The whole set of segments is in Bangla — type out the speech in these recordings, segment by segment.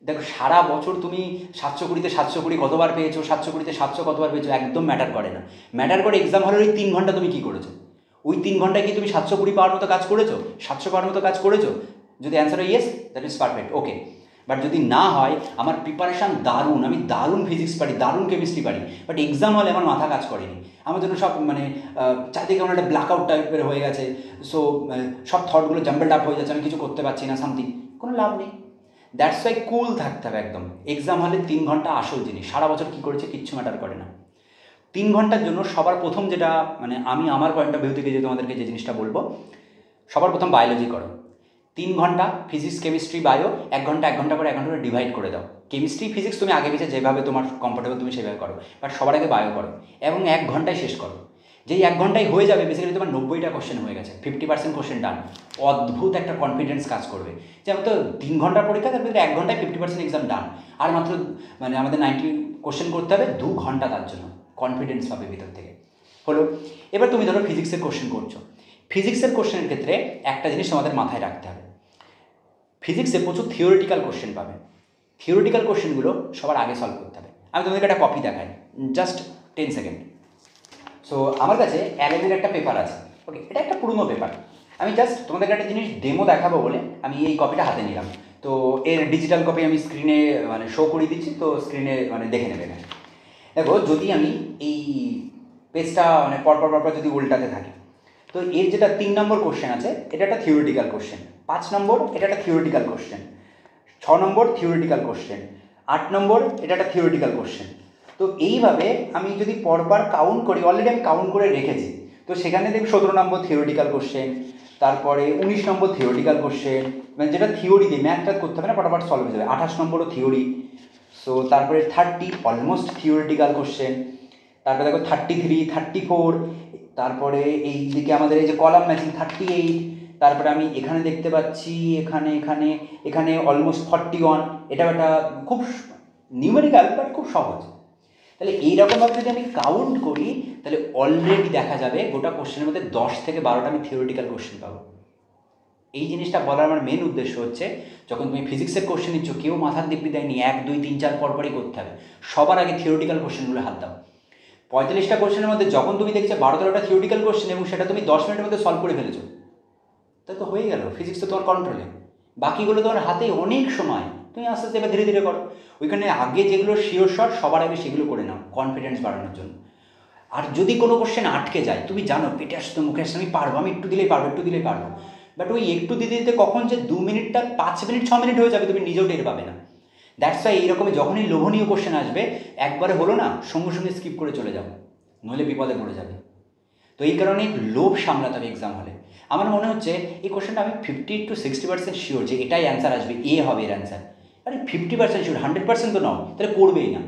দেখো সারা বছর তুমি 720-তে 720 কতবার পেয়েছো, 720-তে 700 কতবার পেয়েছো, একদম ম্যাটার করে না। ম্যাটার করে এক্সাম হলের ওই 3 ঘন্টা তুমি কী করেছো। ওই 3 ঘন্টায় কি তুমি 720 পাওয়ার মতো কাজ করেছো, 700 পাওয়ার মতো কাজ করেছো? যদি অ্যান্সার হয় yes, that is perfect, okay. But যদি না হয়, আমার প্রিপারেশান দারুণ, আমি দারুণ ফিজিক্স পারি, দারুণ কেমিস্ট্রি পারি, বাট এক্সাম হলে আমার মাথা কাজ করেনি, আমার জন্য সব মানে চারদিকে আমার একটা ব্ল্যাকআউট টাইপের হয়ে গেছে, সো সব থটগুলো জাম্বলড আপ হয়ে যাচ্ছে, আমি কিছু করতে পারছি না, সামথিং, কোনো লাভ নেই। দ্যাটস ওয়াই কুল থাকতে হবে একদম। এক্সাম হলে 3 ঘন্টা আসল জিনিস, সারা বছর কী করেছে কিচ্ছু ম্যাটার করে না। 3 ঘন্টার জন্য সবার প্রথম যেটা, মানে আমি আমার পয়েন্ট অফ ভিউ থেকে যে তোমাদেরকে যে জিনিসটা বলবো, সবার প্রথম বায়োলজি করো। 3 ঘন্টা ফিজিক্স কেমিস্ট্রি বায়ো, 1 ঘন্টা 1 ঘন্টা করে 1 ঘন্টা করে ডিভাইড করে দাও। কেমিস্ট্রি ফিজিক্স তুমি আগে পিছিয়ে যেভাবে তোমার কমফোর্টেবল তুমি সেভাবে করো, বাট সবার আগে বায়ো করো এবং 1 ঘন্টায় শেষ করো। যেই 1 ঘন্টায় হয়ে যাবে, বেসিক্যালি তোমার 90টা কোশ্চেন হয়ে গেছে, 50% কোশ্চেন ডান। অদ্ভুত একটা কনফিডেন্স কাজ করবে যে আমি তো 3 ঘন্টার পরীক্ষা, তার ভিতরে 1 ঘন্টায় 50% এক্সাম ডান, আর মাত্র মানে আমাদের 90 কোশ্চেন করতে হবে 2 ঘন্টা, তার জন্য কনফিডেন্স পাবে ভিতর থেকে। হলো, এবার তুমি ধরো ফিজিক্সের কোশ্চেন করছো। ফিজিক্সের কোশ্চেনের ক্ষেত্রে একটা জিনিস আমাদের মাথায় রাখতে হবে, ফিজিক্সে প্রচুর থিওরিটিক্যাল কোশ্চেন পাবে। থিওরিটিক্যাল কোশ্চেনগুলো সবার আগে সলভ করতে হবে। আমি তোমাদেরকে একটা কপি দেখাই, জাস্ট 10 সেকেন্ড। সো আমার কাছে অ্যালেনের একটা পেপার আছে, ওকে, এটা একটা পুরনো পেপার। আমি জাস্ট তোমাদেরকে একটা জিনিস ডেমো দেখাবো বলে আমি এই কপিটা হাতে নিলাম। তো এর ডিজিটাল কপি আমি স্ক্রিনে মানে শো করিয়ে দিচ্ছি, তো স্ক্রিনে মানে দেখে নেবে। দেখো, যদি আমি এই পেজটা মানে পরপর যদি উল্টাতে থাকি, তো এর যেটা 3 নম্বর কোশ্চেন আছে, এটা একটা থিওরিটিক্যাল কোশ্চেন। 5 নম্বর, এটা একটা থিওরিটিক্যাল কোশ্চেন। 6 নম্বর থিওরিটিক্যাল কোশ্চেন। 8 নম্বর, এটা একটা থিওরিটিক্যাল কোশ্চেন। তো এইভাবে আমি যদি পরপর কাউন্ট করি, অলরেডি আমি কাউন্ট করে রেখেছি, তো সেখানে দেখি 17 নম্বর থিওরিটিক্যাল কোশ্চেন, তারপরে 19 নম্বর থিওরিটিক্যাল কোশ্চেন, মানে যেটা থিওরি দিয়ে ম্যাথটা করতে হবে না, ফটাফট সলভ হয়ে যাবে। 28 নম্বরও থিওরি। সো তারপরে 30 অলমোস্ট থিওরিটিক্যাল কোশ্চেন। তারপরে দেখো 33, 34, তারপরে এই দিকে আমাদের এই যে কলাম ম্যাচিং 38, তারপরে আমি এখানে দেখতে পাচ্ছি এখানে এখানে এখানে অলমোস্ট 41। এটাও একটা খুব নিউমেরিক্যাল বাট খুব সহজ। তাহলে এইরকমভাবে যদি আমি কাউন্ট করি, তাহলে অলরেডি দেখা যাবে গোটা কোশ্চেনের মধ্যে 10 থেকে 12টা আমি থিওরিটিক্যাল কোশ্চেন পাবো। এই জিনিসটা বলার আমার মেন উদ্দেশ্য হচ্ছে, যখন তুমি ফিজিক্সের কোশ্চেন নিচ্ছ, কেউ মাথার দিব্যি দেয়নি 1, 2, 3, 4 পরপরই করতে হবে। সবার আগে থিওরিটিক্যাল কোশ্চেনগুলো হাত দাও। 45টা কোশ্চেনের মধ্যে যখন তুমি দেখছো 12-13টা থিওরিটিক্যাল কোশ্চেন এবং সেটা তুমি 10 মিনিটের মধ্যে সলভ করে ফেলেছো, তা তো হয়ে গেল, ফিজিক্স তো তোমার কন্ট্রোলে। বাকিগুলো তোমার হাতে অনেক সময়, তুমি আস্তে আস্তে এবার ধীরে ধীরে করো। ওইখানে আগে যেগুলো শিওর শট সবার আগে সেগুলো করে নাও কনফিডেন্স বাড়ানোর জন্য। আর যদি কোনো কোশ্চেন আটকে যায়, তুমি জানো পেটে আসতো মুখে আসতো, আমি পারবো, আমি একটু দিলেই পারবো, একটু দিলেই পারবো, বাট ওই একটু দিতে দিতে কখন যে 2 মিনিটটা 5 মিনিট 6 মিনিট হয়ে যাবে, তুমি নিজেও টের পাবে না। দ্যাটস ওয়াই এইরকমই যখনই লোভনীয় কোশ্চেন আসবে, একবারে হলো না, সঙ্গে সঙ্গে স্কিপ করে চলে যাবো, নইলে বিপদে পড়ে যাবে। তো এই কারণে লোভ সামলাতে হবে এক্সাম হলে। আমার মনে হচ্ছে এই কোশ্চেনটা আমি 50 to 60% শিওর যে এটাই অ্যান্সার আসবে, এ হবে এর অ্যান্সার। আরে 50% শিওর, 100% তো নাও, তাহলে করবেই না।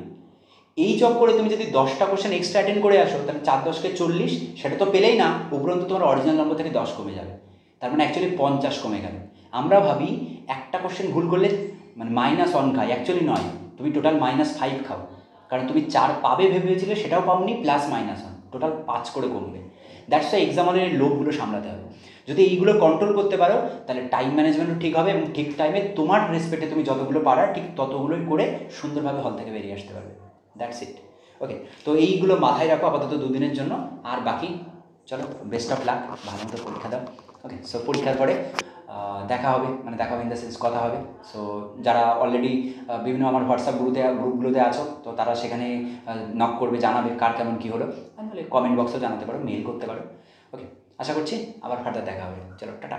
এই চক্করে তুমি যদি 10টা কোশ্চেন এক্সট্রা অ্যাটেন্ড করে আসো, তাহলে 4 10 কে 40, সেটা তো পেলেই না, উপরন্তু তোমার অরিজিনাল নম্বর থেকে 10 কমে যাবে, তার মানে অ্যাকচুয়ালি 50 কমে গেল। আমরা ভাবি একটা কোশ্চেন ভুল করলে মানে -1 খাই, অ্যাকচুয়ালি নয়, তুমি টোটাল -5 খাও, কারণ তুমি 4 পাবে ভেবেছিলে, সেটাও পাওনি, প্লাস -1, টোটাল 5 করে কমবে। দ্যাটস ওয়াই এক্সাম হলের লোভগুলো সামলাতে হবে। যদি এইগুলো কন্ট্রোল করতে পারো, তাহলে টাইম ম্যানেজমেন্টও ঠিক হবে এবং ঠিক টাইমে তোমার রেসপেক্টে তুমি যতগুলো পারার ঠিক ততগুলোই করে সুন্দরভাবে হল থেকে বেরিয়ে আসতে পারবে। দ্যাটস ইট, ওকে। তো এইগুলো মাথায় রাখো আপাতত 2 দিনের জন্য, আর বাকি চলো বেস্ট অফ লাক, ভালো মতো পরীক্ষা দাও, ওকে। সো পরীক্ষার পরে দেখা হবে, মানে দেখা হবে ইন দ্য সেন্স কথা হবে। সো যারা অলরেডি বিভিন্ন আমার হোয়াটসঅ্যাপ গ্রুপগুলোতে আছো, তো তারা সেখানে নক করবে, জানাবে কার কেমন কী হলো, তাহলে কমেন্ট বক্সেও জানাতে পারো, মেল করতে পারো, ওকে। আশা করছি আবার ফার্দার দেখা হবে, চলো টাটা।